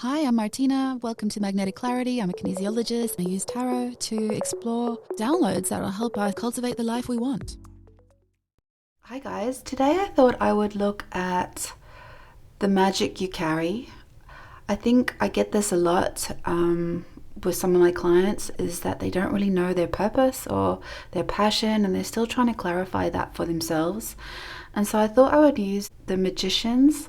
Hi, I'm Martina. Welcome to Magnetic Clarity. I'm a kinesiologist. I use tarot to explore downloads that will help us cultivate the life we want. Hi guys, today I thought I would look at the magic you carry. I think I get this a lot with some of my clients, is that they don't really know their purpose or their passion, and they're still trying to clarify that for themselves. And so I thought I would use the magicians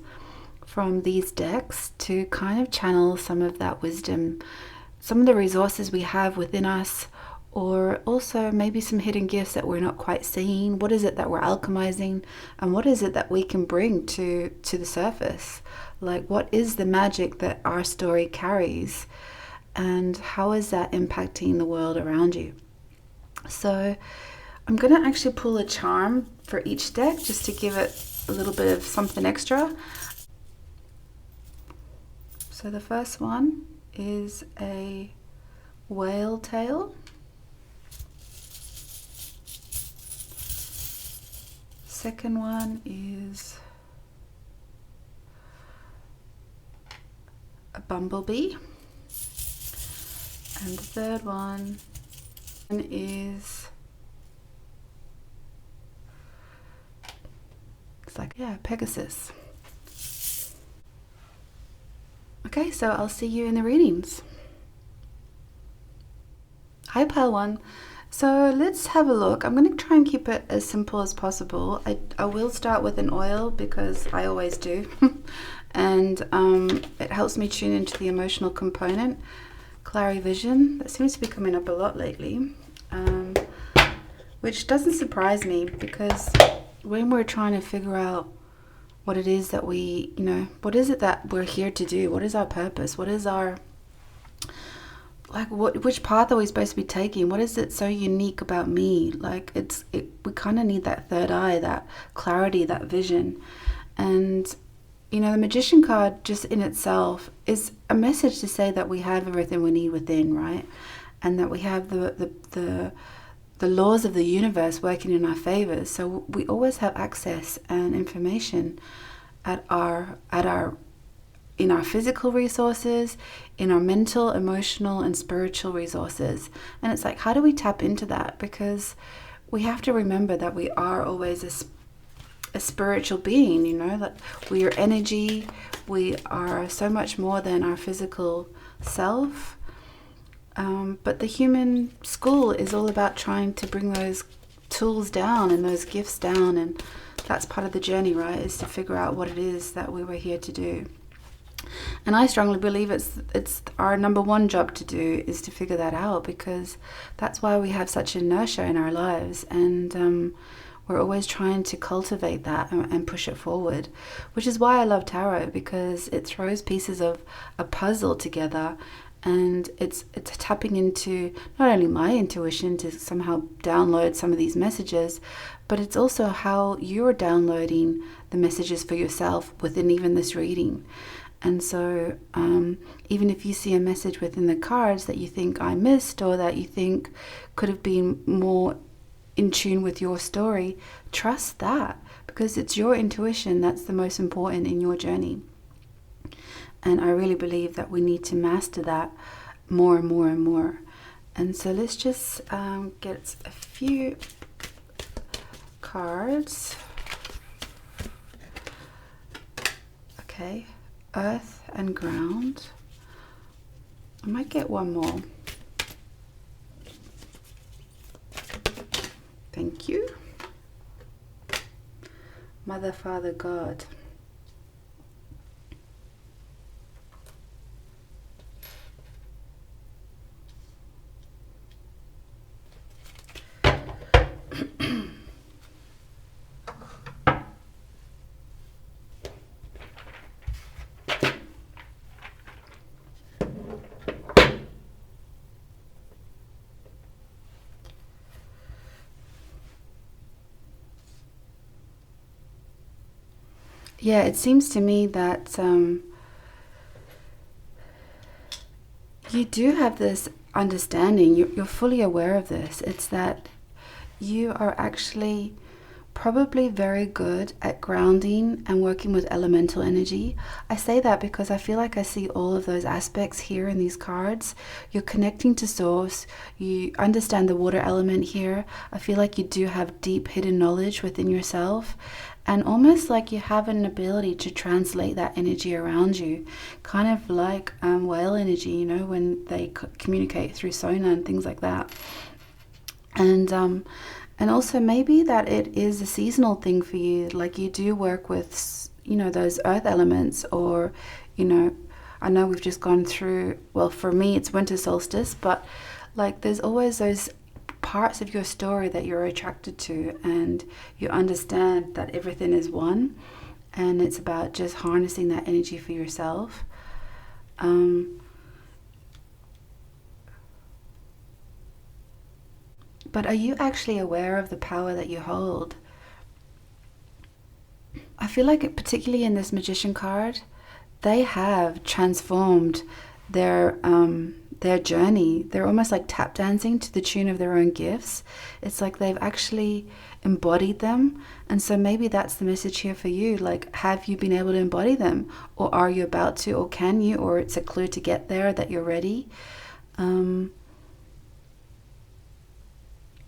from these decks to kind of channel some of that wisdom, some of the resources we have within us, or also maybe some hidden gifts that we're not quite seeing. What is it that we're alchemizing, and what is it that we can bring to the surface? Like, what is the magic that our story carries, and how is that impacting the world around you? So I'm going to actually pull a charm for each deck just to give it a little bit of something extra. So the first one is a whale tail. Second one is a bumblebee. And the third one is, it's like, yeah, Pegasus. Okay, so I'll see you in the readings. Hi, Pile 1. So let's have a look. I'm going to try and keep it as simple as possible. I will start with an oil because I always do. And it helps me tune into the emotional component. Clarivision, that seems to be coming up a lot lately. Which doesn't surprise me, because when we're trying to figure out what it is that we, what is it that we're here to do? What is our purpose? What is our, which path are we supposed to be taking? What is it so unique about me? We kind of need that third eye, that clarity, that vision. And, the Magician card just in itself is a message to say that we have everything we need within, right? And that we have the laws of the universe working in our favor. So we always have access and information in our physical resources, in our mental, emotional, and spiritual resources. And it's like, how do we tap into that? Because we have to remember that we are always a spiritual being, that we are energy. We are so much more than our physical self. But the human school is all about trying to bring those tools down and those gifts down, and that's part of the journey, right? Is to figure out what it is that we were here to do. And I strongly believe it's our number one job to do, is to figure that out, because that's why we have such inertia in our lives, and we're always trying to cultivate that and push it forward, which is why I love tarot, because it throws pieces of a puzzle together. And it's tapping into not only my intuition to somehow download some of these messages, but it's also how you're downloading the messages for yourself within even this reading. And so even if you see a message within the cards that you think I missed, or that you think could have been more in tune with your story, trust that, because it's your intuition that's the most important in your journey. And I really believe that we need to master that more and more and more. And so let's just get a few cards. Okay, earth and ground. I might get one more. Thank you. Mother, Father, God. Yeah, it seems to me that you do have this understanding. You're fully aware of this. It's that you are actually probably very good at grounding and working with elemental energy. I say that because I feel like I see all of those aspects here in these cards. You're connecting to source, you understand the water element here. I feel like you do have deep hidden knowledge within yourself, and almost like you have an ability to translate that energy around you, kind of like whale energy, you know, when they communicate through sonar and things like that. And also maybe that it is a seasonal thing for you, like you do work with, you know, those earth elements, or, you know, I know we've just gone through, well, for me it's winter solstice, but like there's always those parts of your story that you're attracted to, and you understand that everything is one, and it's about just harnessing that energy for yourself. But are you actually aware of the power that you hold? I feel like, particularly in this magician card, they have transformed their journey. They're almost like tap dancing to the tune of their own gifts. It's like they've actually embodied them. And so maybe that's the message here for you. Like, have you been able to embody them? Or are you about to? Or can you? Or it's a clue to get there that you're ready?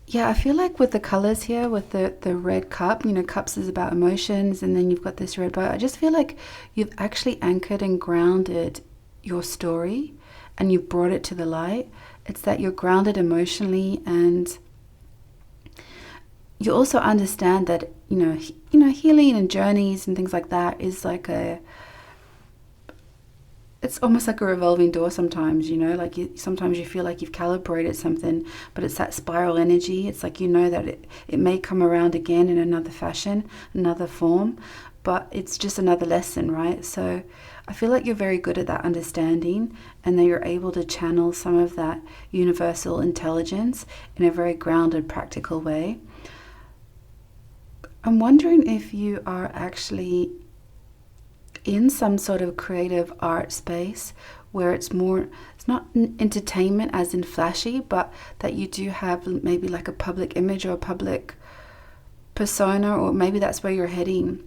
Yeah, I feel like with the colors here, with the red cup, you know, cups is about emotions, and then you've got this red bow. I just feel like you've actually anchored and grounded your story, and you brought it to the light. It's that you're grounded emotionally, and you also understand that, healing and journeys and things like that is like it's almost like a revolving door sometimes, you know, like sometimes you feel like you've calibrated something, but it's that spiral energy. It's like, you know, that it may come around again in another fashion, another form, but it's just another lesson, right? So I feel like you're very good at that understanding, and that you're able to channel some of that universal intelligence in a very grounded, practical way. I'm wondering if you are actually in some sort of creative art space where it's not entertainment as in flashy, but that you do have maybe like a public image or a public persona, or maybe that's where you're heading.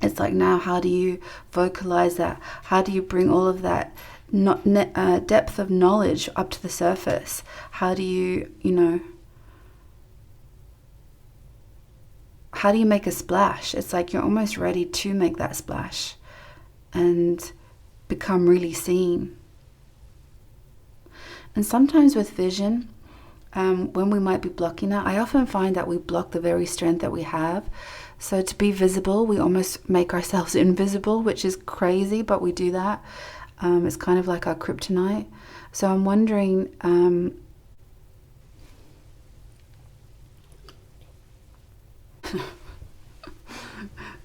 It's like, now how do you vocalize that? How do you bring all of that depth of knowledge up to the surface? How do you, how do you make a splash? It's like you're almost ready to make that splash and become really seen. And sometimes with vision, when we might be blocking that, I often find that we block the very strength that we have. So to be visible, we almost make ourselves invisible, which is crazy, but we do that. It's kind of like our kryptonite. So I'm wondering,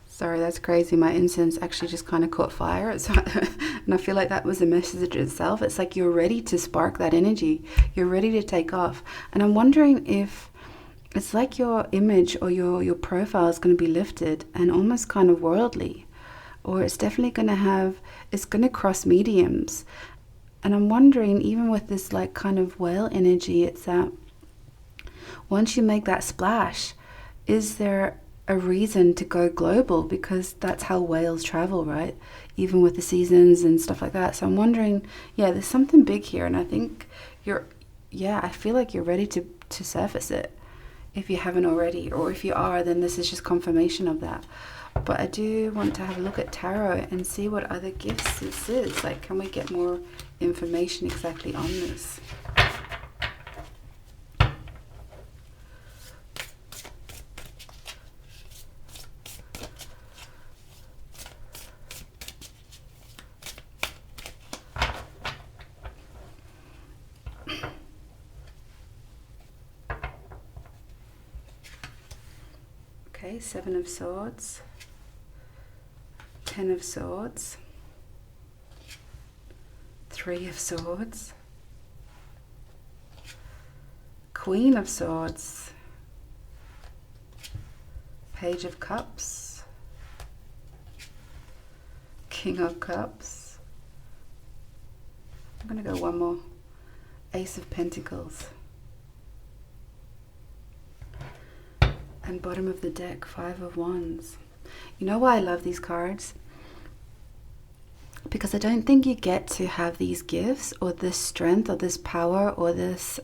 sorry, that's crazy. My incense actually just kind of caught fire. And I feel like that was a message itself. It's like you're ready to spark that energy. You're ready to take off. And I'm wondering if it's like your image or your profile is going to be lifted and almost kind of worldly. Or it's definitely going to it's going to cross mediums. And I'm wondering, even with this like kind of whale energy, it's that once you make that splash, is there a reason to go global? Because that's how whales travel, right? Even with the seasons and stuff like that. So I'm wondering, yeah, there's something big here, and I think I feel like you're ready to surface it, if you haven't already, or if you are, then this is just confirmation of that. But I do want to have a look at tarot and see what other gifts this is. Like, can we get more information exactly on this? Okay, 7 of Swords, 10 of Swords, 3 of Swords, Queen of Swords, Page of Cups, King of Cups. I'm going to go one more. Ace of Pentacles. And bottom of the deck, Five of Wands. You know why I love these cards? Because I don't think you get to have these gifts or this strength or this power or this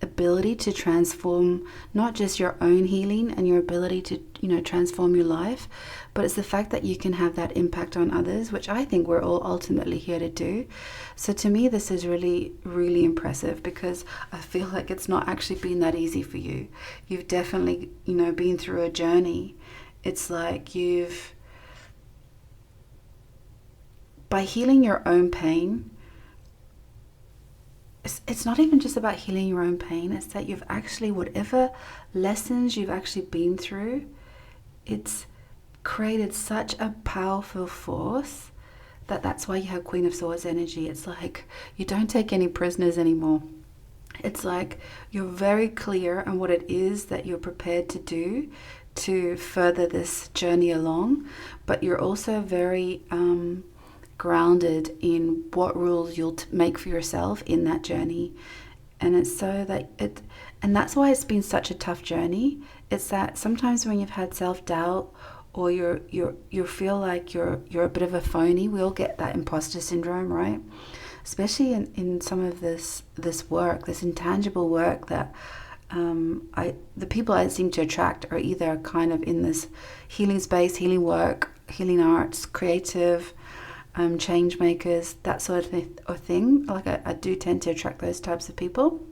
ability to transform not just your own healing and your ability to, transform your life, but it's the fact that you can have that impact on others, which I think we're all ultimately here to do. So to me, this is really, really impressive, because I feel like it's not actually been that easy for you. You've definitely, been through a journey. It's like by healing your own pain, it's not even just about healing your own pain. It's that you've actually, whatever lessons you've actually been through, it's created such a powerful force that's why you have Queen of Swords energy. It's like you don't take any prisoners anymore. It's like you're very clear on what it is that you're prepared to do to further this journey along, but you're also very grounded in what rules you'll make for yourself in that journey. And it's so that and that's why it's been such a tough journey. It's that sometimes when you've had self-doubt, or you feel like you're a bit of a phony, we all get that imposter syndrome, right? Especially in some of this work, this intangible work that the people I seem to attract are either kind of in this healing space, healing work, healing arts, creative, change makers, that sort of thing. Like I do tend to attract those types of people.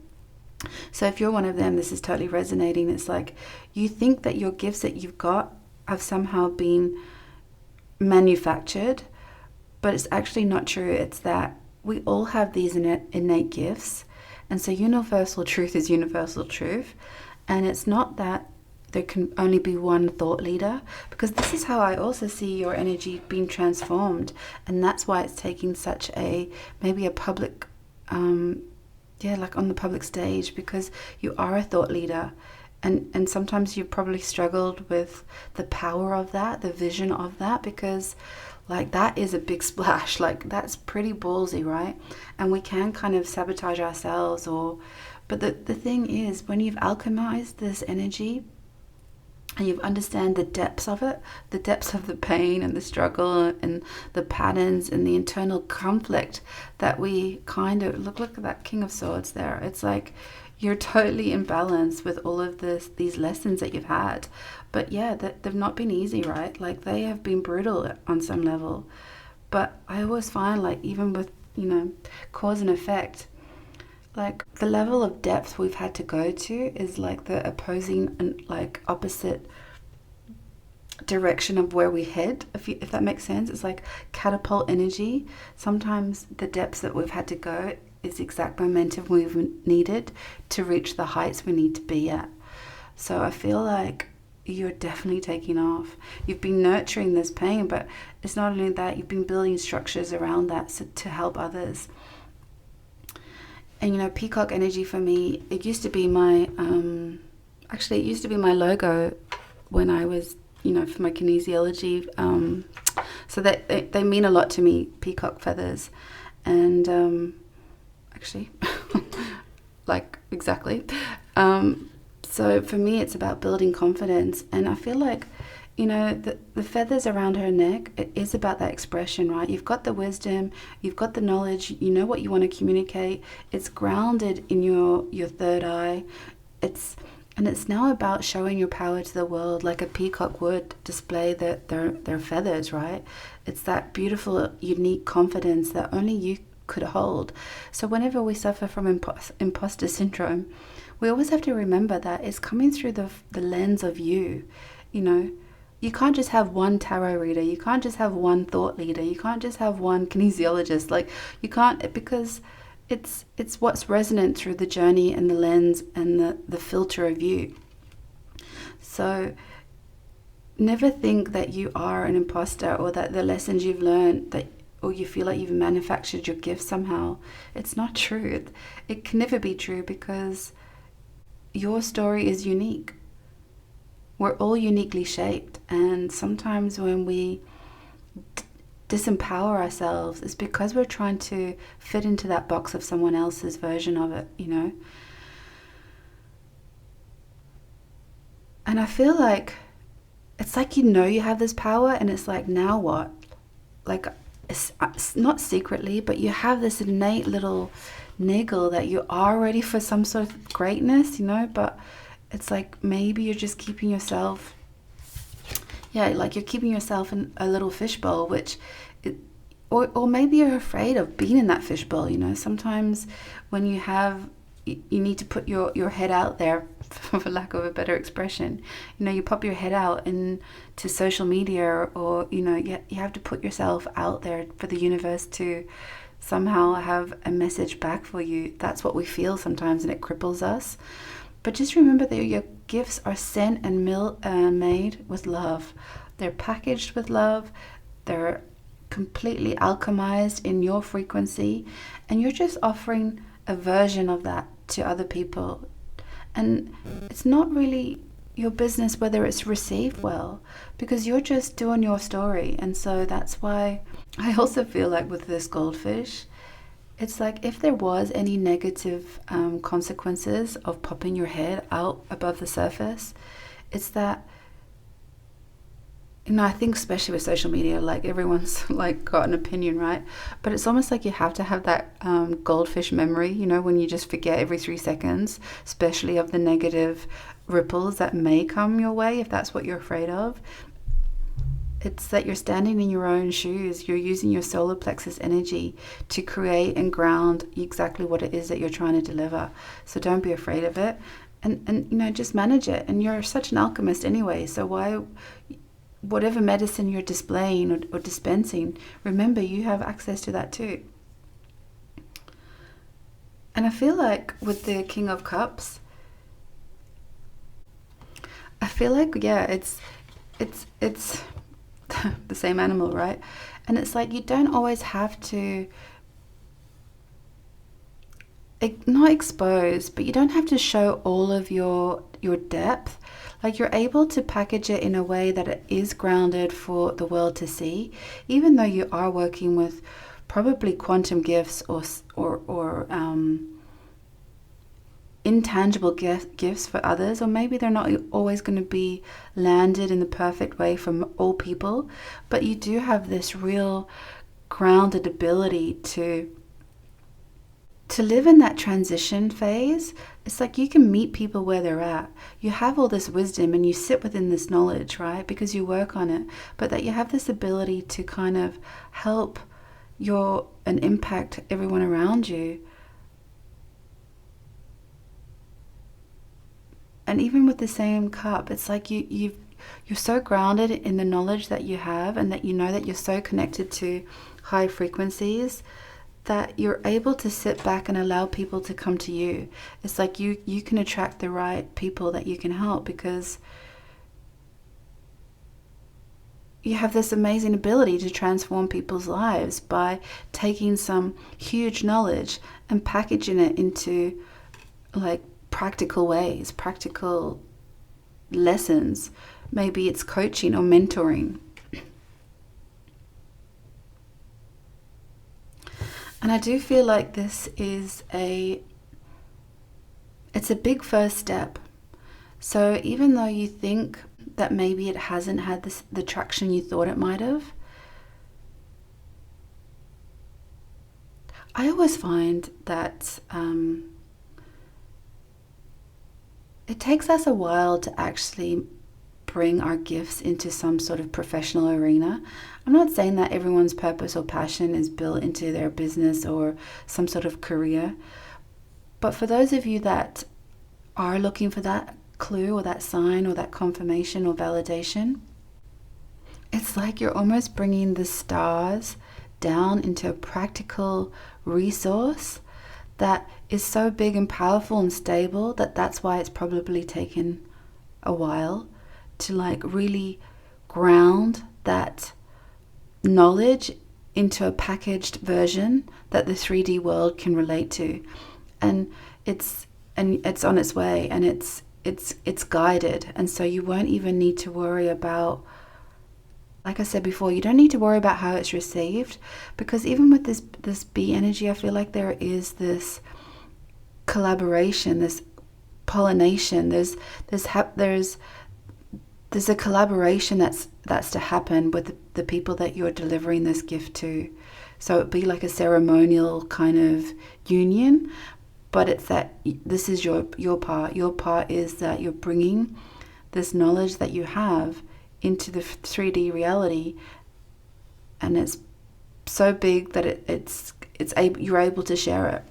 So if you're one of them, this is totally resonating. It's like you think that your gifts that you've got have somehow been manufactured, but it's actually not true. It's that we all have these innate gifts, and so universal truth is universal truth. And it's not that there can only be one thought leader, because this is how I also see your energy being transformed, and that's why it's taking such maybe a public like on the public stage, because you are a thought leader, and sometimes you've probably struggled with the power of that, the vision of that, because like that is a big splash. Like that's pretty ballsy, right? And we can kind of sabotage ourselves, but the thing is, when you've alchemized this energy and you understand the depths of it, the depths of the pain and the struggle and the patterns and the internal conflict that we kind of look at that King of Swords there. It's like you're totally in balance with all of these lessons that you've had. But yeah, they've not been easy, right? Like they have been brutal on some level. But I always find, like, even with, cause and effect, like the level of depth we've had to go to is like the opposing and like opposite direction of where we head, if that makes sense. It's like catapult energy. Sometimes the depths that we've had to go is the exact momentum we've needed to reach the heights we need to be at. So I feel like you're definitely taking off. You've been nurturing this pain, but it's not only that, you've been building structures around that to help others. And peacock energy for me, it used to be my logo when I was, for my kinesiology. So that they mean a lot to me, peacock feathers. And actually, like exactly. So for me, it's about building confidence. And I feel like, the feathers around her neck, it is about that expression, right? You've got the wisdom, you've got the knowledge, you know what you want to communicate. It's grounded in your third eye. It's now about showing your power to the world, like a peacock would display their feathers, right? It's that beautiful, unique confidence that only you could hold. So whenever we suffer from imposter syndrome, we always have to remember that it's coming through the lens of you. You can't just have one tarot reader. You can't just have one thought leader. You can't just have one kinesiologist. Like, you can't, because it's what's resonant through the journey and the lens and the filter of you. So never think that you are an imposter, or that the lessons you've learned, or you feel like you've manufactured your gift somehow. It's not true. It can never be true, because your story is unique. We're all uniquely shaped, and sometimes when we disempower ourselves, it's because we're trying to fit into that box of someone else's version of it, And I feel like it's like you have this power, and it's like, now what? Like, it's not secretly, but you have this innate little niggle that you are ready for some sort of greatness, but it's like maybe you're just keeping yourself, yeah, like you're keeping yourself in a little fishbowl, or maybe you're afraid of being in that fishbowl. Sometimes when you need to put your head out there, for lack of a better expression. You pop your head out into social media, or you have to put yourself out there for the universe to somehow have a message back for you. That's what we feel sometimes, and it cripples us. But just remember that your gifts are sent and made with love. They're packaged with love. They're completely alchemized in your frequency, and you're just offering a version of that to other people. And it's not really your business whether it's received well, because you're just doing your story. And so that's why I also feel like with this goldfish, it's like if there was any negative consequences of popping your head out above the surface, it's that, I think especially with social media, like everyone's like got an opinion, right? But it's almost like you have to have that goldfish memory, when you just forget every 3 seconds, especially of the negative ripples that may come your way if that's what you're afraid of. It's that you're standing in your own shoes. You're using your solar plexus energy to create and ground exactly what it is that you're trying to deliver. So don't be afraid of it, and just manage it. And you're such an alchemist anyway, so whatever medicine you're displaying or dispensing, remember you have access to that too. And I feel like with the King of Cups, I feel like, yeah, it's the same animal, right? And it's like you don't always have to not expose, but you don't have to show all of your depth. Like you're able to package it in a way that it is grounded for the world to see, even though you are working with probably quantum gifts or intangible gifts for others, or maybe they're not always going to be landed in the perfect way from all people, but you do have this real grounded ability to live in that transition phase. It's like you can meet people where they're at. You have all this wisdom and you sit within this knowledge, right? Because you work on it, but that you have this ability to kind of help and impact everyone around you. And even with the same cup, it's like you're so grounded in the knowledge that you have, and that that you're so connected to high frequencies, that you're able to sit back and allow people to come to you. It's like you can attract the right people that you can help, because you have this amazing ability to transform people's lives by taking some huge knowledge and packaging it into like practical ways, practical lessons. Maybe it's coaching or mentoring. And I do feel like this is it's a big first step. So even though you think that maybe it hasn't had the traction you thought it might have, I always find that it takes us a while to actually bring our gifts into some sort of professional arena. I'm not saying that everyone's purpose or passion is built into their business or some sort of career, but for those of you that are looking for that clue or that sign or that confirmation or validation, it's like you're almost bringing the stars down into a practical resource that is so big and powerful and stable that's why it's probably taken a while to like really ground that knowledge into a packaged version that the 3D world can relate to. And it's on its way, and it's guided, and so you won't even need to worry about, like I said before, you don't need to worry about how it's received, because even with this bee energy, I feel like there is this collaboration, this pollination, there's there's a collaboration that's to happen with the people that you're delivering this gift to. So it'd be like a ceremonial kind of union, but it's that this is your part. Your part is that you're bringing this knowledge that you have into the 3D reality, and it's so big that you're able to share it.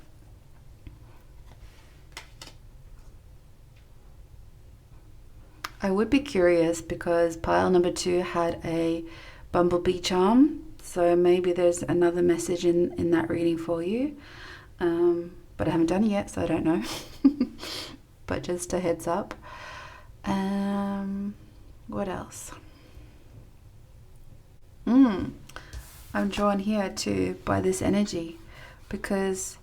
I would be curious because pile number 2 had a bumblebee charm, so maybe there's another message in that reading for you. But I haven't done it yet, so I don't know. But just a heads up. What else? I'm drawn here too by this energy, because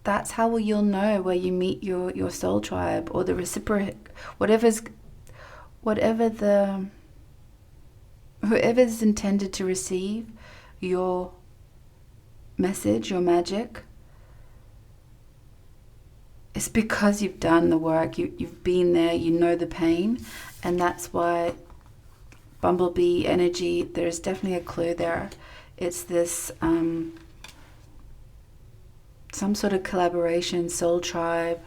that's how you'll know where you meet your soul tribe, or the reciprocal, whoever's intended to receive your message, your magic. It's because you've done the work, you've been there, you know the pain, and that's why bumblebee energy, there's definitely a clue there. It's this some sort of collaboration, soul tribe,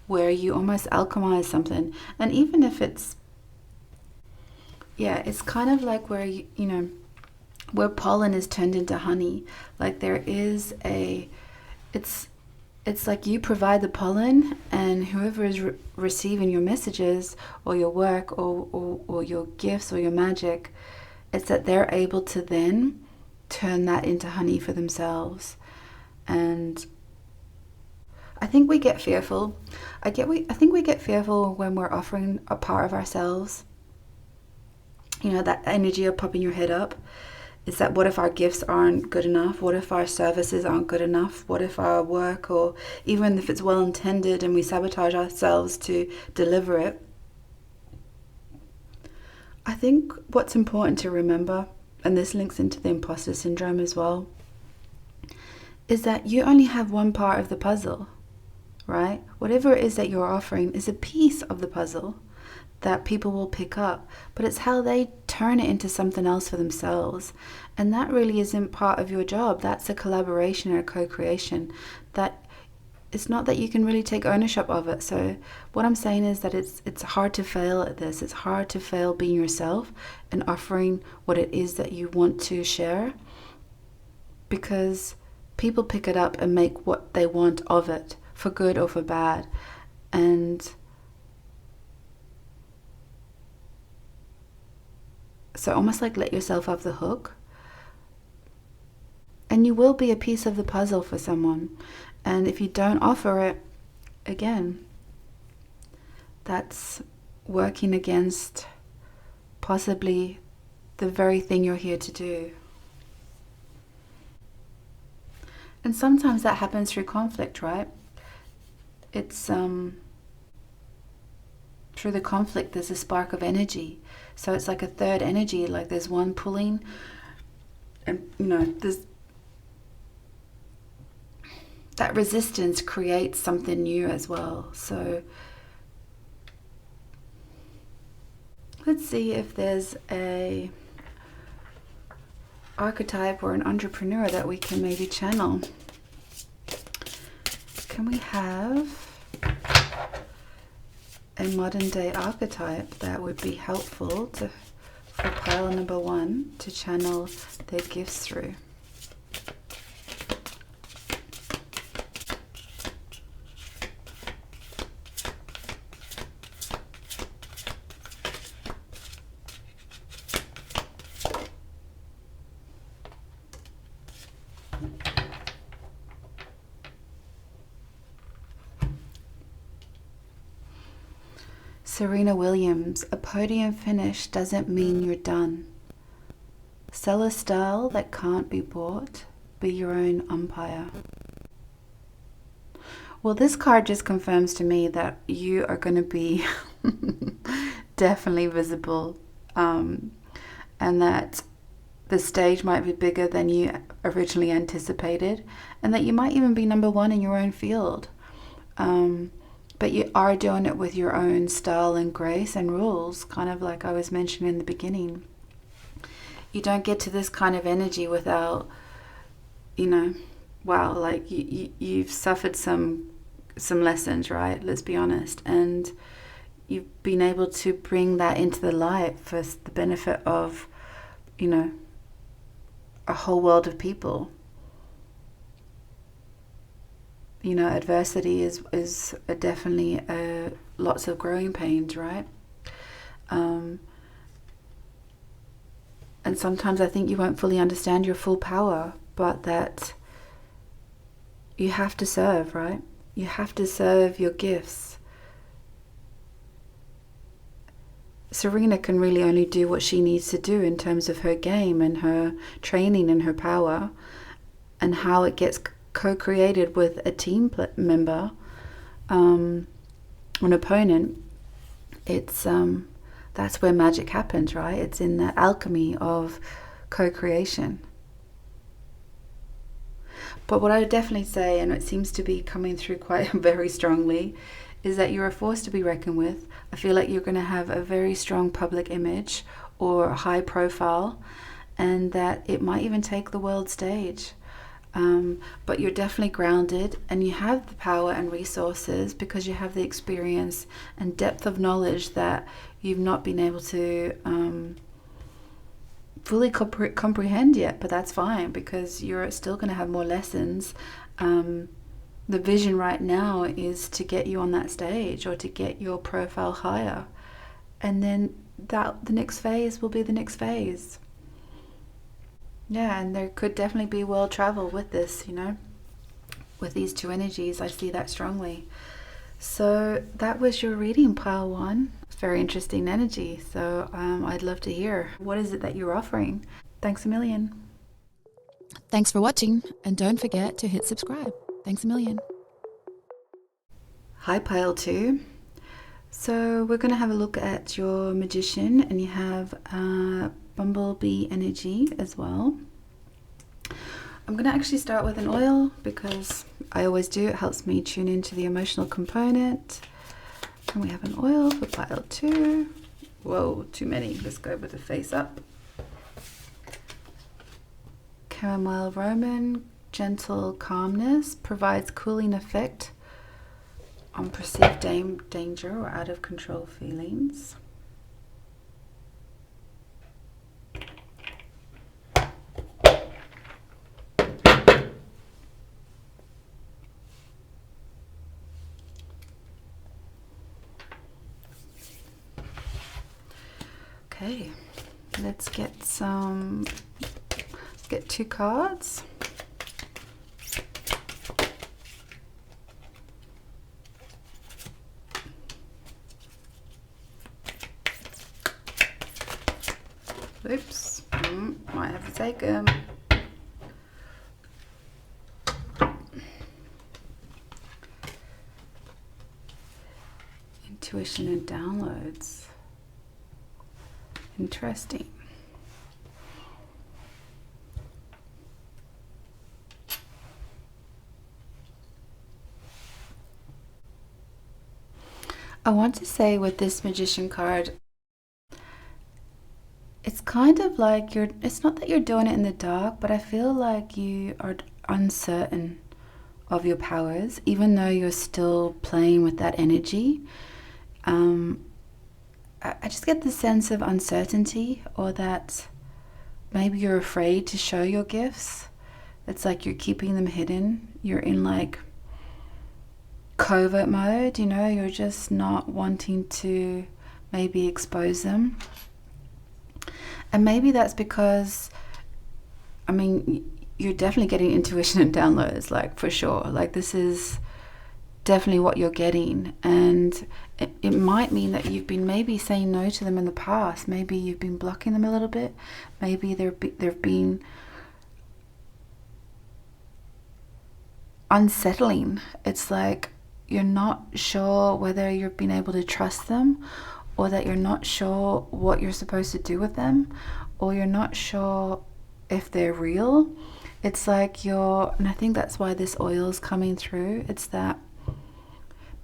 where you almost alchemize something. And even if it's kind of like where where pollen is turned into honey. Like there is it's like you provide the pollen, and whoever is receiving your messages or your work or your gifts or your magic, it's that they're able to then turn that into honey for themselves. And I think we get fearful. I think we get fearful when we're offering a part of ourselves. That energy of popping your head up. Is that what if our gifts aren't good enough? What if our services aren't good enough? What if our work, or even if it's well intended and we sabotage ourselves to deliver it? I think what's important to remember, and this links into the imposter syndrome as well, is that you only have one part of the puzzle, right? Whatever it is that you're offering is a piece of the puzzle that people will pick up, but it's how they turn it into something else for themselves. And that really isn't part of your job. That's a collaboration or a co-creation. That it's not that you can really take ownership of it. So what I'm saying is that it's hard to fail at this. It's hard to fail being yourself and offering what it is that you want to share, because people pick it up and make what they want of it, for good or for bad. And so almost like let yourself off the hook, and you will be a piece of the puzzle for someone. And if you don't offer it, again, that's working against possibly the very thing you're here to do. And sometimes that happens through conflict, right? It's through the conflict there's a spark of energy. So it's like a third energy, like there's one pulling, and there's that resistance creates something new as well. So let's see if there's a archetype or an entrepreneur that we can maybe channel. Can we have a modern day archetype that would be helpful for pile number 1 to channel their gifts through? Serena Williams, a podium finish doesn't mean you're done. Sell a style that can't be bought. Be your own umpire. Well, this card just confirms to me that you are going to be definitely visible, and that the stage might be bigger than you originally anticipated, and that you might even be number 1 in your own field. but you are doing it with your own style and grace and rules, kind of like I was mentioning in the beginning. You don't get to this kind of energy without, wow, like you've suffered some lessons, right? Let's be honest. And you've been able to bring that into the light for the benefit of, a whole world of people. Adversity is definitely lots of growing pains, right? And sometimes I think you won't fully understand your full power, but that you have to serve, right? You have to serve your gifts. Serena can really only do what she needs to do in terms of her game and her training and her power, and how it gets co-created with a team member, an opponent. It's that's where magic happens, right? It's in the alchemy of co-creation. But what I would definitely say, and it seems to be coming through quite very strongly, is that you're a force to be reckoned with. I feel like you're going to have a very strong public image or high profile, and that it might even take the world stage. But you're definitely grounded, and you have the power and resources because you have the experience and depth of knowledge that you've not been able to fully comprehend yet. But that's fine, because you're still going to have more lessons. The vision right now is to get you on that stage, or to get your profile higher, and then the next phase will be the next phase. Yeah, and there could definitely be world travel with this, with these two energies. I see that strongly. So that was your reading, pile one. It's very interesting energy. So I'd love to hear, what is it that you're offering? Thanks a million. Thanks for watching, and don't forget to hit subscribe. Thanks a million. Hi, pile two. So we're going to have a look at your magician, and you have bumblebee energy as well. I'm going to actually start with an oil, because I always do. It helps me tune into the emotional component. And we have an oil for pile two. Whoa, too many. Let's go with the face up. Chamomile Roman, gentle calmness, provides cooling effect on perceived danger or out of control feelings. Okay, let's get two cards. Oops, might have to take them. Intuition and downloads. Interesting. I want to say with this magician card, it's kind of like it's not that you're doing it in the dark, but I feel like you are uncertain of your powers, even though you're still playing with that energy. I just get the sense of uncertainty, or that maybe you're afraid to show your gifts. It's like you're keeping them hidden. You're in like covert mode, you're just not wanting to maybe expose them. And maybe that's because, you're definitely getting intuition and downloads, like for sure. Like this is definitely what you're getting. And it might mean that you've been maybe saying no to them in the past. Maybe you've been blocking them a little bit. Maybe they've been unsettling. It's like you're not sure whether you've been able to trust them, or that you're not sure what you're supposed to do with them, or you're not sure if they're real. It's like and I think that's why this oil is coming through. It's that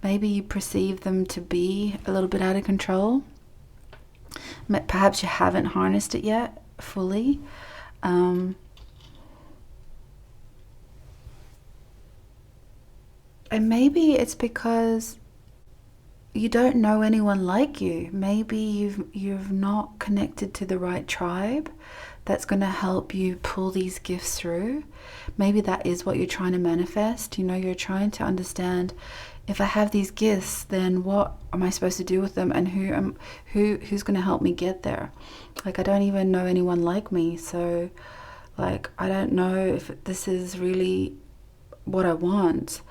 maybe you perceive them to be a little bit out of control. Perhaps you haven't harnessed it yet fully. And maybe it's because you don't know anyone like you. Maybe you've not connected to the right tribe that's going to help you pull these gifts through. Maybe that is what you're trying to manifest. You're trying to understand, if I have these gifts, then what am I supposed to do with them, and who's going to help me get there? Like, I don't even know anyone like me, so like, I don't know if this is really what I want.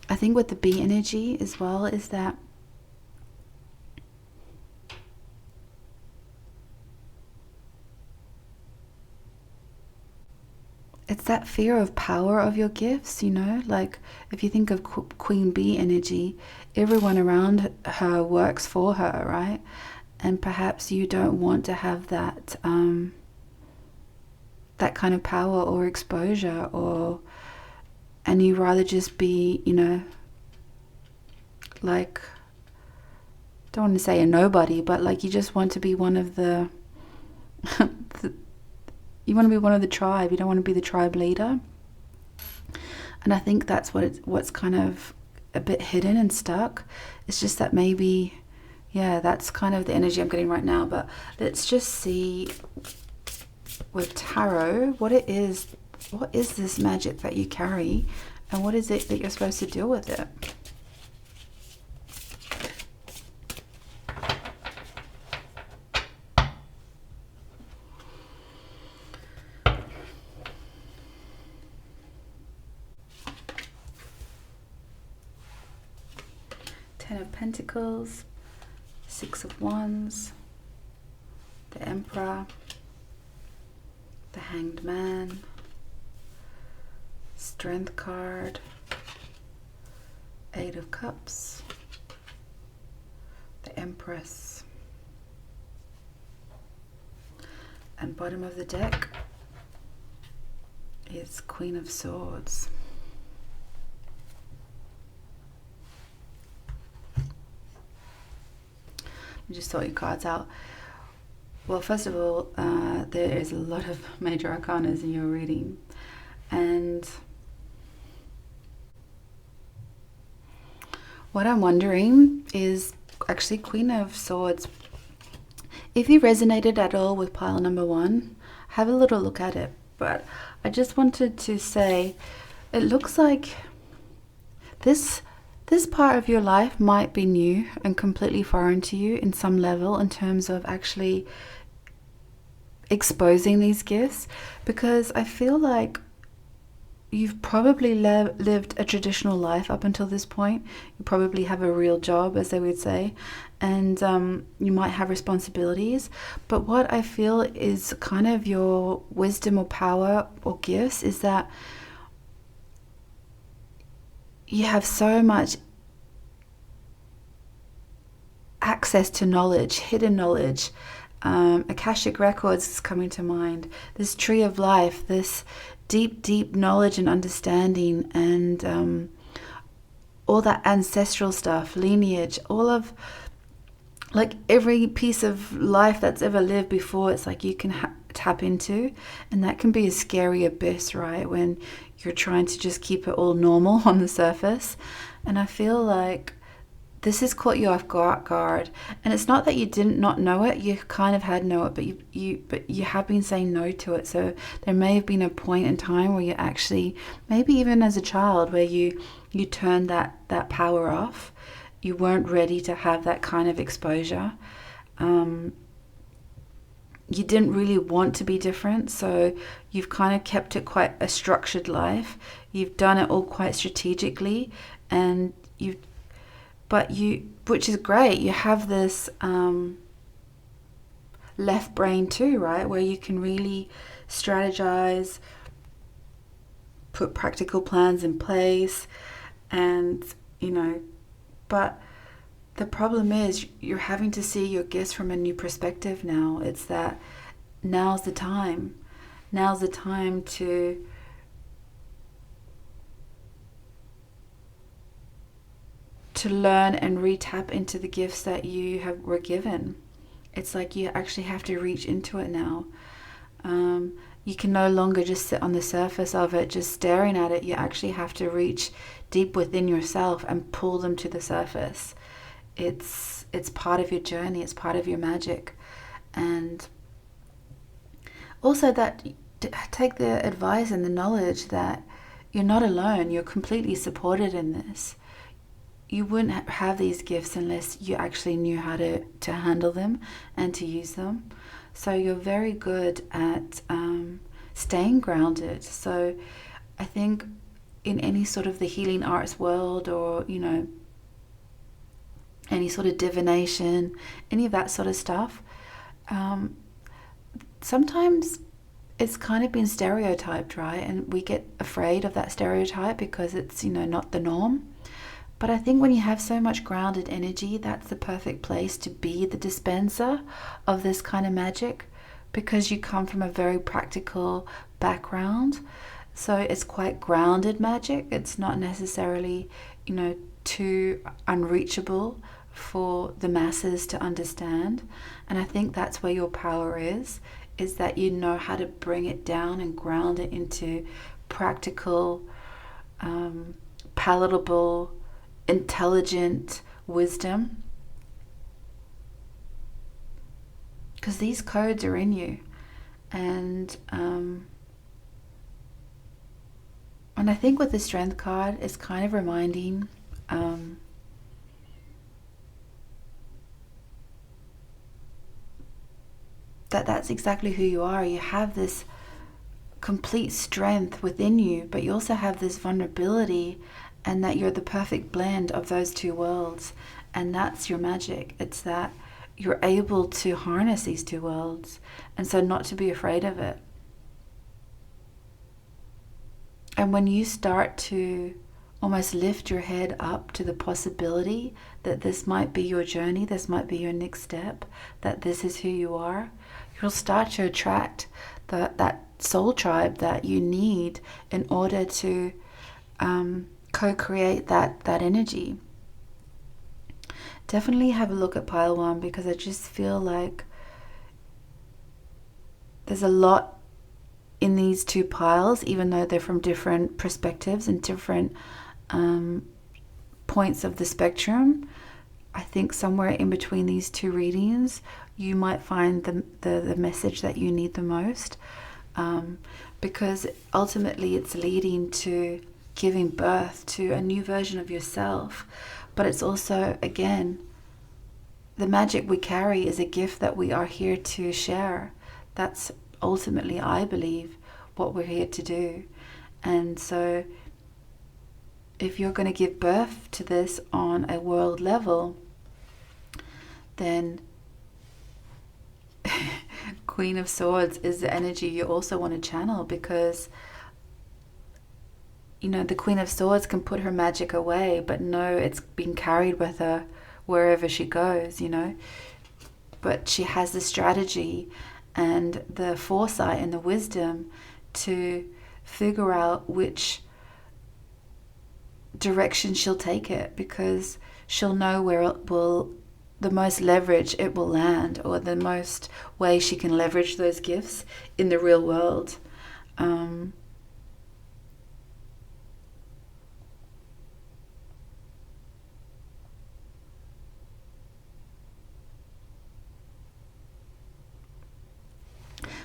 I think with the bee energy as well is that it's that fear of power of your gifts, like if you think of Queen Bee energy, everyone around her works for her, right? And perhaps you don't want to have that that kind of power or exposure, and you rather just be, like, don't want to say a nobody, but like you just want to be one of the, you want to be one of the tribe. You don't want to be the tribe leader. And I think that's what's kind of a bit hidden and stuck. It's just that maybe, yeah, that's kind of the energy I'm getting right now. But let's just see with tarot what it is. What is this magic that you carry, and what is it that you're supposed to do with it? Ten of Pentacles, Six of Wands, the Emperor, the Hanged Man, Strength card, Eight of Cups, the Empress, and bottom of the deck is Queen of Swords. You just sort your cards out. Well, first of all, there is a lot of major arcanas in your reading, and what I'm wondering is actually Queen of Swords. If you resonated at all with pile number one, have a little look at it. But I just wanted to say, it looks like this part of your life might be new and completely foreign to you in some level, in terms of actually exposing these gifts, because I feel like you've probably lived a traditional life up until this point. You probably have a real job, as they would say, and you might have responsibilities. But what I feel is kind of your wisdom or power or gifts is that you have so much access to knowledge, hidden knowledge. Akashic records is coming to mind. This tree of life, this deep knowledge and understanding, and all that ancestral stuff, lineage, all of, like, every piece of life that's ever lived before. It's like you can tap into, and that can be a scary abyss, right, when you're trying to just keep it all normal on the surface. And I feel like this has caught you off guard, and it's not that you didn't not know it. You kind of had know it, but you have been saying no to it. So there may have been a point in time where you actually, maybe even as a child, where you turned that power off. You weren't ready to have that kind of exposure. You didn't really want to be different, so you've kind of kept it quite a structured life. You've done it all quite strategically, and which is great. You have this left brain too, right, where you can really strategize, put practical plans in place, and but the problem is you're having to see your gifts from a new perspective now. It's that now's the time to to learn and re-tap into the gifts that were given. It's like you actually have to reach into it now. You can no longer just sit on the surface of it, just staring at it. You actually have to reach deep within yourself and pull them to the surface. It's part of your journey. It's part of your magic. And also that take the advice and the knowledge that you're not alone. You're completely supported in this. You wouldn't have these gifts unless you actually knew how to handle them and to use them. So you're very good at staying grounded. So I think in any sort of the healing arts world, or, you know, any sort of divination, any of that sort of stuff, sometimes it's kind of been stereotyped, right? And we get afraid of that stereotype because it's, you know, not the norm. But I think when you have so much grounded energy, that's the perfect place to be the dispenser of this kind of magic, because you come from a very practical background. So it's quite grounded magic. It's not necessarily, you know, too unreachable for the masses to understand. And I think that's where your power is that you know how to bring it down and ground it into practical, palatable, intelligent wisdom. Because these codes are in you. And I think with the Strength card, it's kind of reminding that that's exactly who you are. You have this complete strength within you, but you also have this vulnerability, and that you're the perfect blend of those two worlds. And that's your magic. It's that you're able to harness these two worlds, and so not to be afraid of it. And when you start to almost lift your head up to the possibility that this might be your journey, this might be your next step, that this is who you are, you'll start to attract that soul tribe that you need in order to co-create that energy. Definitely have a look at pile 1, because I just feel like there's a lot in these two piles, even though they're from different perspectives and different points of the spectrum. I think somewhere in between these two readings, you might find the message that you need the most, because ultimately it's leading to giving birth to a new version of yourself. But it's also, again, the magic we carry is a gift that we are here to share. That's ultimately, I believe, what we're here to do. And so if you're going to give birth to this on a world level, then Queen of Swords is the energy you also want to channel, because, you know, the Queen of Swords can put her magic away, but know it's being carried with her wherever she goes, you know. But she has the strategy and the foresight and the wisdom to figure out which direction she'll take it, because she'll know where it will, the most leverage it will land, or the most way she can leverage those gifts in the real world.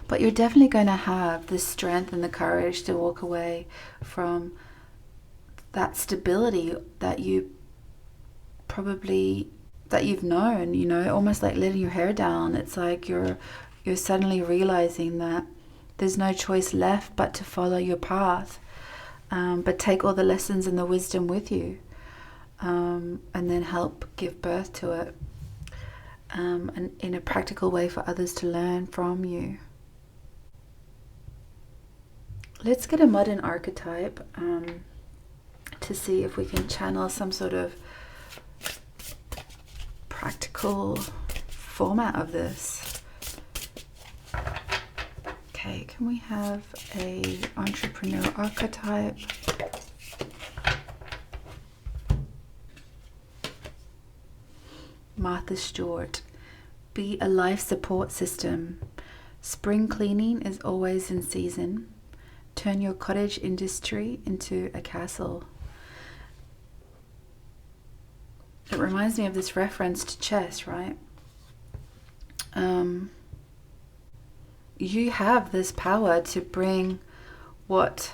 But you're definitely going to have the strength and the courage to walk away from that stability that you've known, you know, almost like letting your hair down. It's like you're suddenly realizing that there's no choice left but to follow your path, but take all the lessons and the wisdom with you, and then help give birth to it, and in a practical way for others to learn from you. Let's get a modern archetype to see if we can channel some sort of practical format of this. Okay, can we have a entrepreneur archetype? Martha Stewart. Be a life support system. Spring cleaning is always in season. Turn your cottage industry into a castle. It reminds me of this reference to chess, right? You have this power to bring what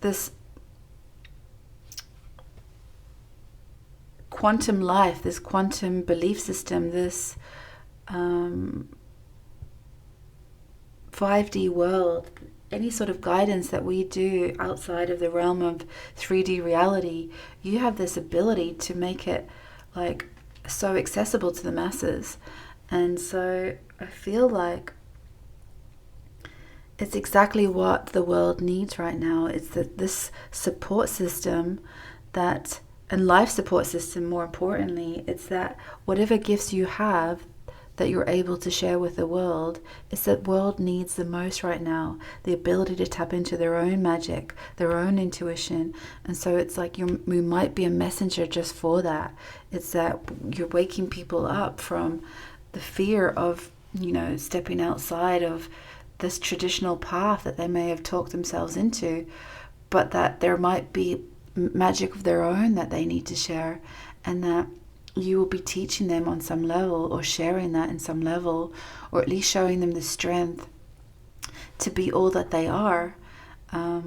this quantum life, this quantum belief system, this 5D world, any sort of guidance that we do outside of the realm of 3D reality, you have this ability to make it like so accessible to the masses. And so I feel like it's exactly what the world needs right now. It's that this support system that, and life support system more importantly, it's that whatever gifts you have that you're able to share with the world, it's that world needs the most right now, the ability to tap into their own magic, their own intuition. And so it's like you might be a messenger just for that. It's that you're waking people up from the fear of, stepping outside of this traditional path that they may have talked themselves into, but that there might be magic of their own that they need to share, and that you will be teaching them on some level, or sharing that in some level, or at least showing them the strength to be all that they are,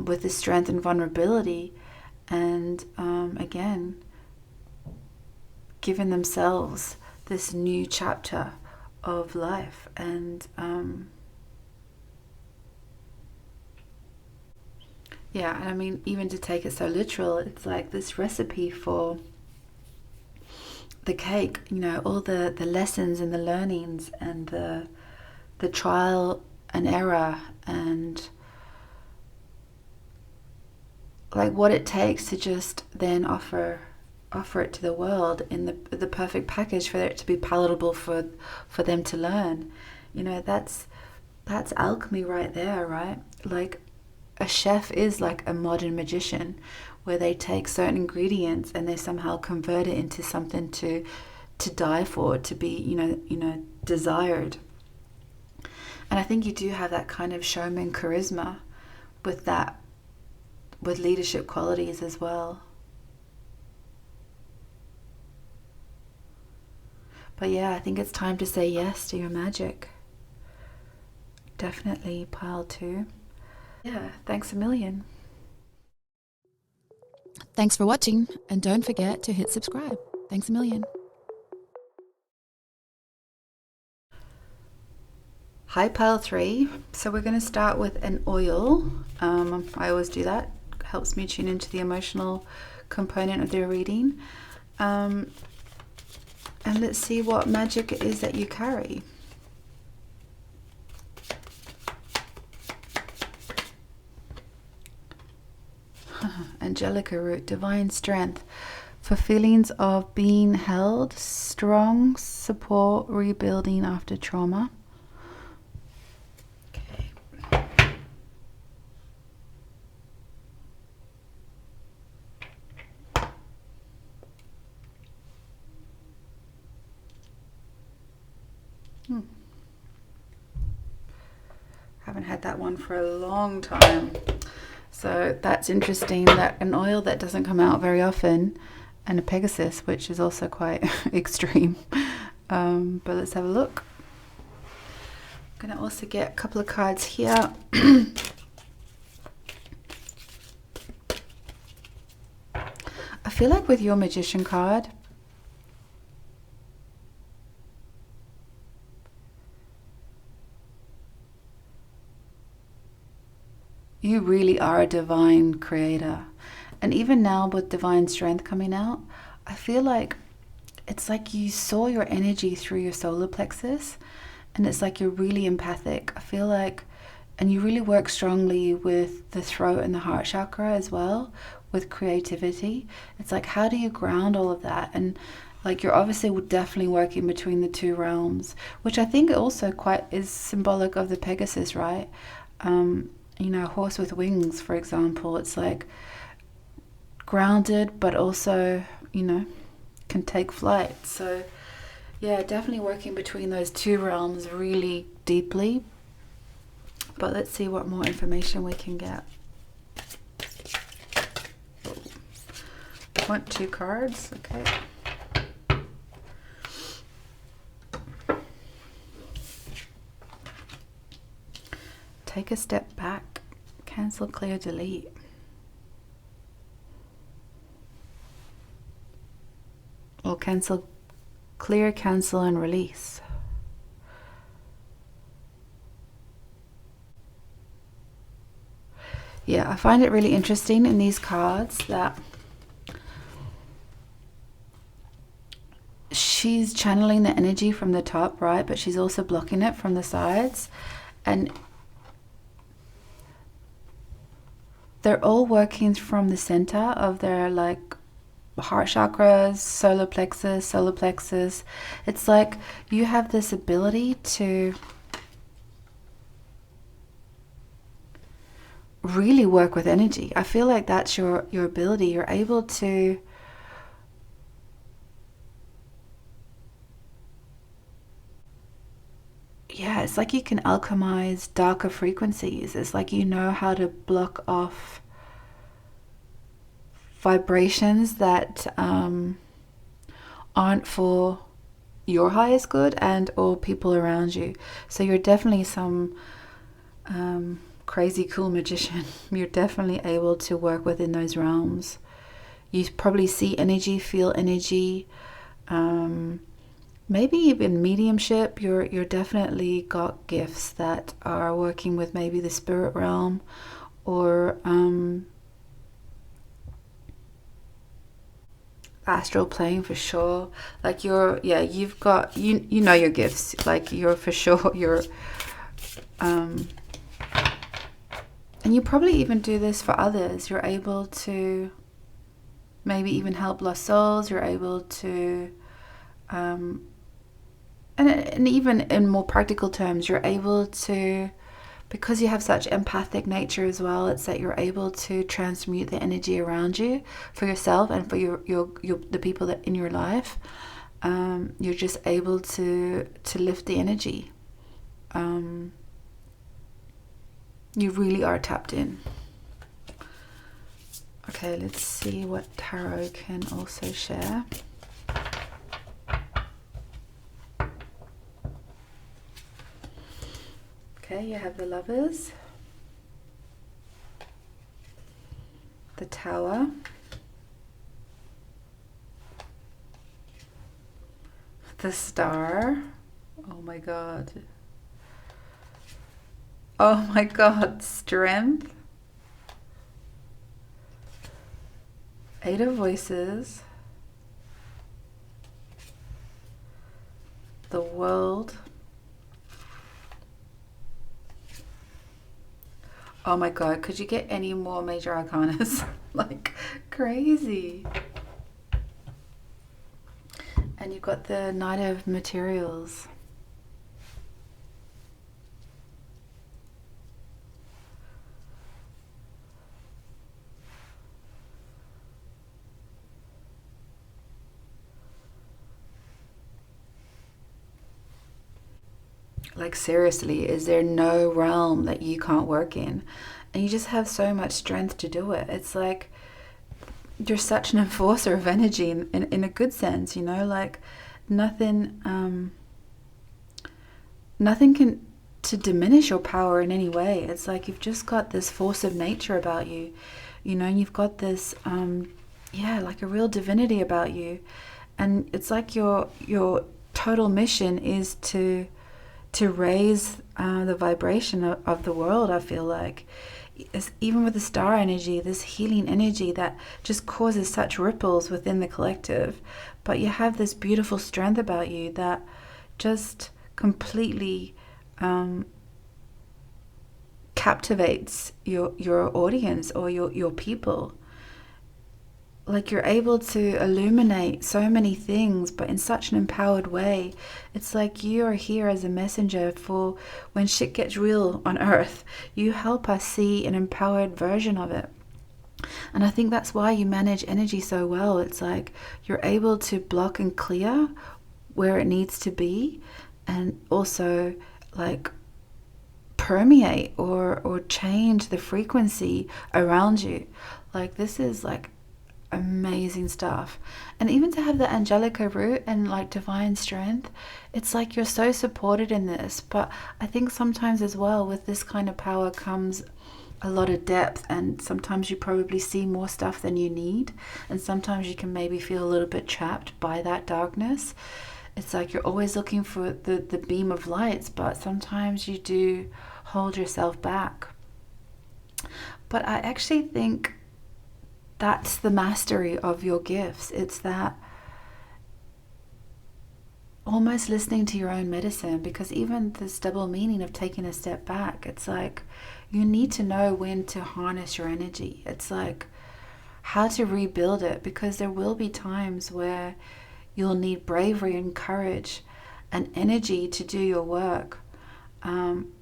with the strength and vulnerability, and again, giving themselves this new chapter of life. And yeah, and I mean, even to take it so literal, it's like this recipe for the cake, all the lessons and the learnings and the trial and error, and like what it takes to just then offer it to the world in the perfect package for it to be palatable for them to learn. That's alchemy right there, right? Like a chef is like a modern magician, where they take certain ingredients and they somehow convert it into something to die for, to be desired. And I think you do have that kind of showman charisma with leadership qualities as well. But yeah, I think it's time to say yes to your magic. Definitely pile 2. Yeah, thanks a million. Thanks for watching, and don't forget to hit subscribe. Thanks a million. Hi, pile 3. So we're going to start with an oil. I always do that. Helps me tune into the emotional component of the reading. And let's see what magic it is that you carry. Angelica root, divine strength for feelings of being held, strong support, rebuilding after trauma. Okay. Haven't had that one for a long time. So that's interesting, that an oil that doesn't come out very often, and a Pegasus, which is also quite extreme. But let's have a look. I'm going to also get a couple of cards here. I feel like with your Magician card, you really are a divine creator. And even now with divine strength coming out, I feel like it's like you saw your energy through your solar plexus, and it's like you're really empathic. I feel like, and you really work strongly with the throat and the heart chakra as well, with creativity. It's like, how do you ground all of that? And like, you're obviously definitely working between the two realms, which I think also quite is symbolic of the Pegasus, right? Horse with wings, for example, it's like grounded, but also, can take flight. So yeah, definitely working between those two realms really deeply. But let's see what more information we can get. I want 2 cards. Okay. Take a step back. Cancel, clear, delete. Or cancel, clear, cancel, and release. Yeah, I find it really interesting in these cards that she's channeling the energy from the top, right? But she's also blocking it from the sides. And they're all working from the center of their like heart chakras, solar plexus. It's like you have this ability to really work with energy. I feel like that's your ability. You're able to it's like you can alchemize darker frequencies. It's like you know how to block off vibrations that aren't for your highest good and or people around you. So you're definitely some crazy cool magician. You're definitely able to work within those realms. You probably see energy, feel energy, maybe even mediumship. You're definitely got gifts that are working with maybe the spirit realm or astral plane for sure. Like you've got you know your gifts. Like you're for sure and you probably even do this for others. You're able to maybe even help lost souls. You're able to and even in more practical terms, you're able to, because you have such empathic nature as well, it's that you're able to transmute the energy around you for yourself and for your the people that in your life. You're just able to lift the energy. You really are tapped in. Okay, let's see what tarot can also share. Okay, you have the Lovers, the Tower, the Star. Oh my God. Oh my God, Strength, 8 of Voices, the World. Oh my God, could you get any more major arcanas? Like crazy. And you've got the Knight of Materials. Like seriously, is there no realm that you can't work in? And you just have so much strength to do it. It's like you're such an enforcer of energy in a good sense, you know, like nothing can to diminish your power in any way. It's like you've just got this force of nature about you, you know, and you've got this like a real divinity about you. And it's like your total mission is to raise the vibration of the world. I feel like even with the star energy, this healing energy that just causes such ripples within the collective, but you have this beautiful strength about you that just completely captivates your audience or your people. Like you're able to illuminate so many things, but in such an empowered way. It's like you are here as a messenger for when shit gets real on earth. You help us see an empowered version of it. And I think that's why you manage energy so well. It's like you're able to block and clear where it needs to be, and also like permeate or change the frequency around you. Like this is like amazing stuff. And even to have the angelica root and like divine strength, it's like you're so supported in this. But I think sometimes as well with this kind of power comes a lot of depth, and sometimes you probably see more stuff than you need, and sometimes you can maybe feel a little bit trapped by that darkness. It's like you're always looking for the beam of lights, but sometimes you do hold yourself back. But I actually think that's the mastery of your gifts. It's that almost listening to your own medicine, because even this double meaning of taking a step back, it's like you need to know when to harness your energy. It's like how to rebuild it, because there will be times where you'll need bravery and courage and energy to do your work.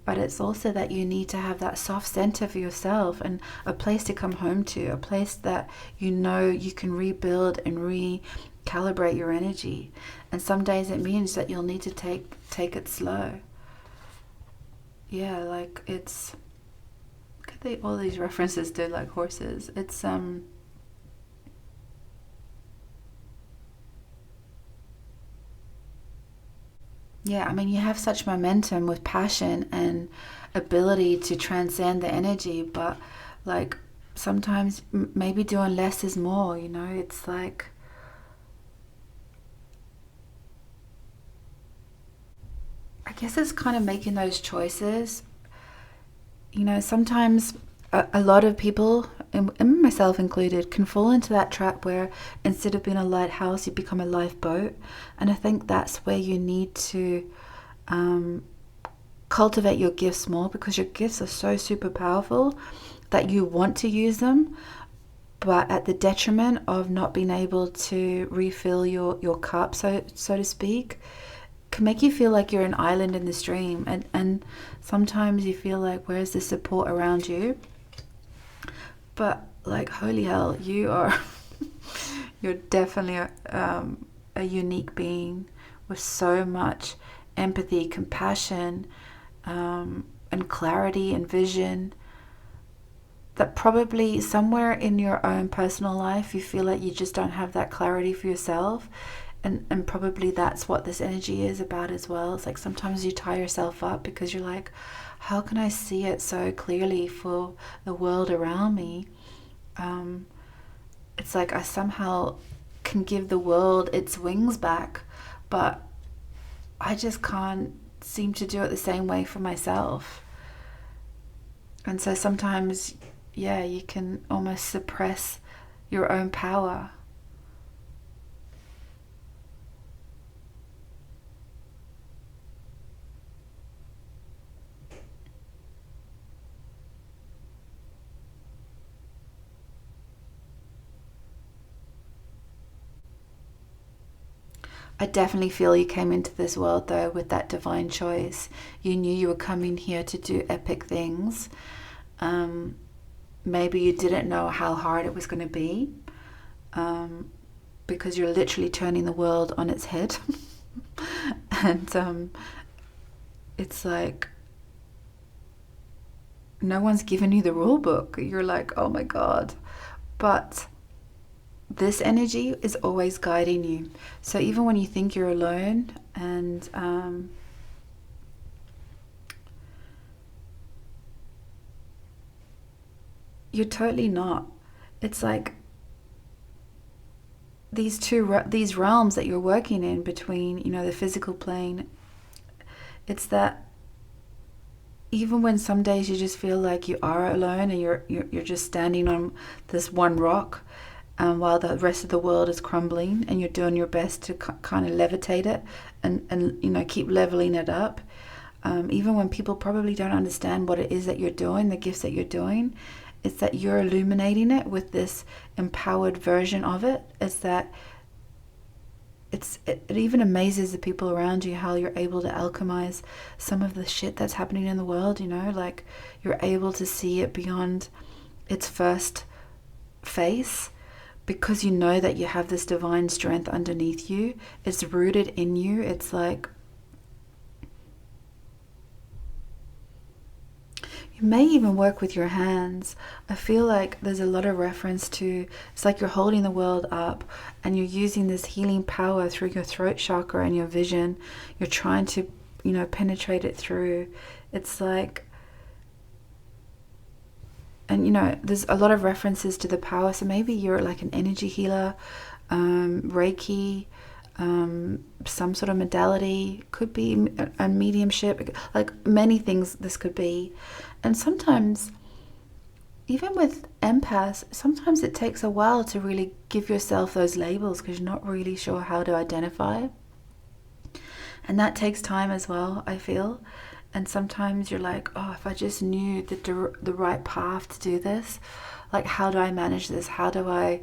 But it's also that you need to have that soft center for yourself and a place to come home to, a place that you know you can rebuild and recalibrate your energy. And some days it means that you'll need to take it slow. Yeah, like it's, look at all these references to like horses. It's yeah, I mean, you have such momentum with passion and ability to transcend the energy, but like sometimes maybe doing less is more, you know? It's like, I guess it's kind of making those choices. You know, sometimes a lot of people, and myself included, can fall into that trap where instead of being a lighthouse, you become a lifeboat. And I think that's where you need to cultivate your gifts more, because your gifts are so super powerful that you want to use them, but at the detriment of not being able to refill your cup, so to speak, can make you feel like you're an island in the stream. And sometimes you feel like, where's the support around you? But like, holy hell, you are you're definitely a unique being with so much empathy, compassion, and clarity and vision, that probably somewhere in your own personal life you feel like you just don't have that clarity for yourself. And probably that's what this energy is about as well. It's like sometimes you tie yourself up because you're like, how can I see it so clearly for the world around me? It's like I somehow can give the world its wings back, but I just can't seem to do it the same way for myself. And so sometimes, yeah, you can almost suppress your own power. I definitely feel you came into this world though with that divine choice. You knew you were coming here to do epic things. Maybe you didn't know how hard it was going to be, because you're literally turning the world on its head. And it's like no one's given you the rule book. You're like, oh my God. But this energy is always guiding you. So even when you think you're alone, and you're totally not. It's like these realms that you're working in between, you know, the physical plane. It's that even when some days you just feel like you are alone and you're just standing on this one rock, while the rest of the world is crumbling, and you're doing your best to kind of levitate it and you know, keep leveling it up. Even when people probably don't understand what it is that you're doing, the gifts that you're doing, it's that you're illuminating it with this empowered version of it. It's that it even amazes the people around you how you're able to alchemize some of the shit that's happening in the world, you know, like you're able to see it beyond its first face, because you know that you have this divine strength underneath you. It's rooted in you. It's like you may even work with your hands. I feel like there's a lot of reference to, it's like you're holding the world up and you're using this healing power through your throat chakra and your vision. You're trying to, penetrate it through. It's like, and there's a lot of references to the power. So maybe you're like an energy healer, Reiki, some sort of modality, could be a mediumship, like many things this could be. And sometimes, even with empaths, sometimes it takes a while to really give yourself those labels because you're not really sure how to identify. And that takes time as well, I feel. And sometimes you're like, oh, if I just knew the right path to do this, like, how do I manage this? How do I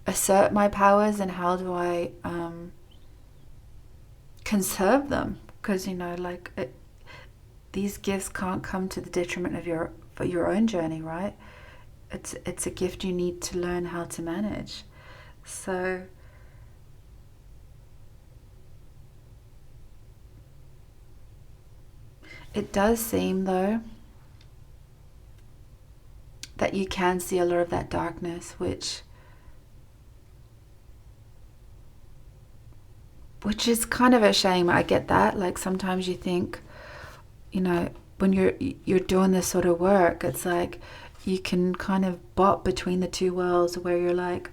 assert my powers, and how do I conserve them? Because, these gifts can't come to the detriment of your own journey, right? It's a gift you need to learn how to manage. So it does seem, though, that you can see a lot of that darkness, which is kind of a shame. I get that. Like, sometimes you think, when you're doing this sort of work, it's like you can kind of bop between the two worlds, where you're like,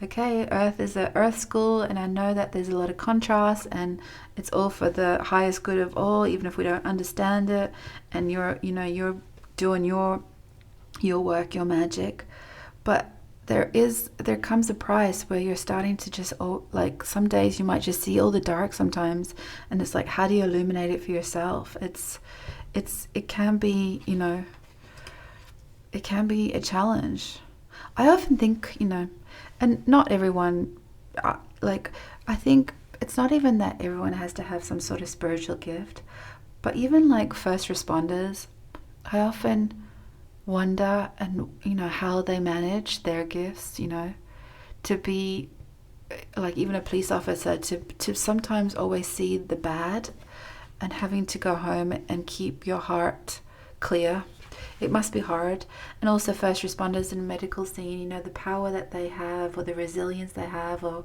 okay, Earth is an Earth school, and I know that there's a lot of contrast, and it's all for the highest good of all, even if we don't understand it. And you're doing your work, your magic. But there comes a price where you're starting to just, like, some days you might just see all the dark sometimes, and it's like, how do you illuminate it for yourself? It can be, it can be a challenge. I often think, and not everyone, I think it's not even that everyone has to have some sort of spiritual gift, but even like first responders, I often wonder, and how they manage their gifts, to be like, even a police officer, to sometimes always see the bad, and having to go home and keep your heart clear. It must be hard. And also first responders in the medical scene, the power that they have, or the resilience they have, or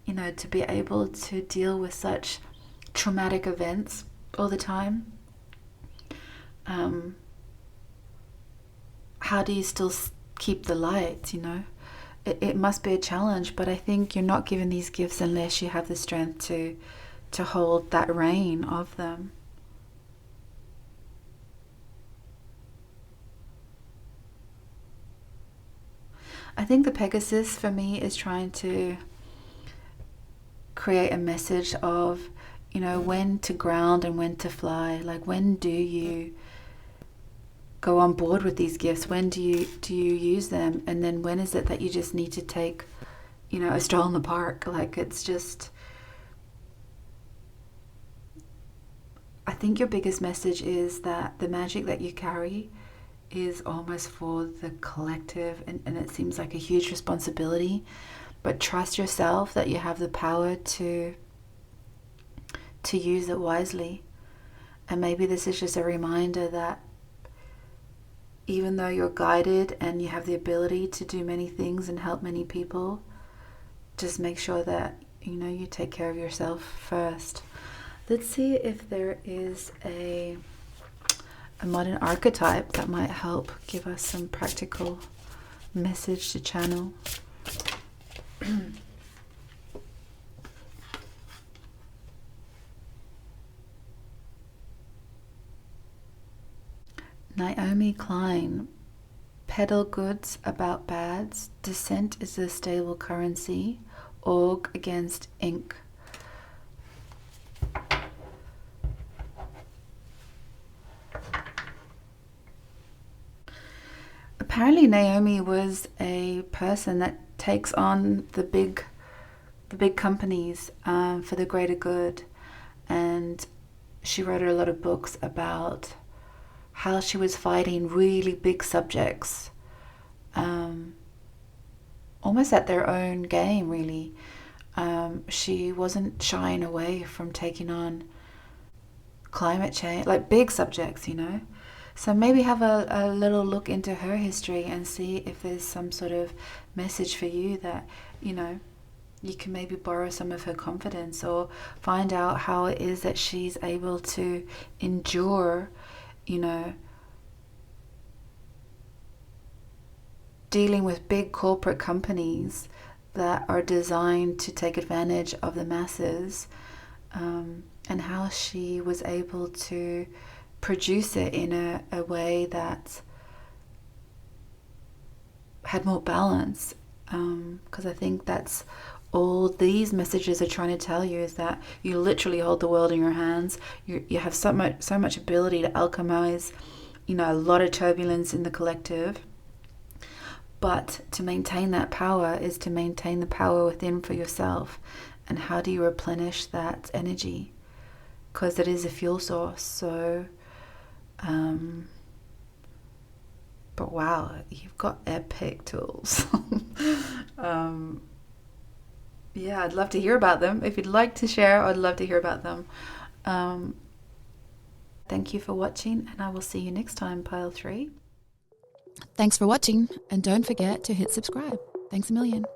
to be able to deal with such traumatic events all the time. How do you still keep the light? It must be a challenge, but I think you're not given these gifts unless you have the strength to hold that reign of them. I think the Pegasus for me is trying to create a message of, when to ground and when to fly. Like, when do you go on board with these gifts? When do you use them? And then when is it that you just need to take, a stroll in the park? Like, it's just, I think your biggest message is that the magic that you carry is almost for the collective, and it seems like a huge responsibility, but trust yourself that you have the power to use it wisely. And maybe this is just a reminder that even though you're guided and you have the ability to do many things and help many people, just make sure that you take care of yourself first. Let's see if there is a modern archetype that might help give us some practical message to channel. Naomi Klein, peddle goods about bads, dissent is a stable currency, org against ink. Apparently Naomi was a person that takes on the big companies for the greater good, and she wrote a lot of books about how she was fighting really big subjects, almost at their own game, really. She wasn't shying away from taking on climate change, like big subjects, you know. So maybe have a little look into her history and see if there's some sort of message for you that, you know, you can maybe borrow some of her confidence, or find out how it is that she's able to endure, you know, dealing with big corporate companies that are designed to take advantage of the masses, and how she was able to produce it in a way that had more balance. Because I think that's all these messages are trying to tell you, is that you literally hold the world in your hands. You have so much ability to alchemize, you know, a lot of turbulence in the collective. But to maintain that power is to maintain the power within for yourself. And how do you replenish that energy? Because it is a fuel source. So, but wow, you've got epic tools. Yeah, I'd love to hear about them. If you'd like to share, I'd love to hear about them. Thank you for watching, and I will see you next time, Pile 3. Thanks for watching, and don't forget to hit subscribe. Thanks a million.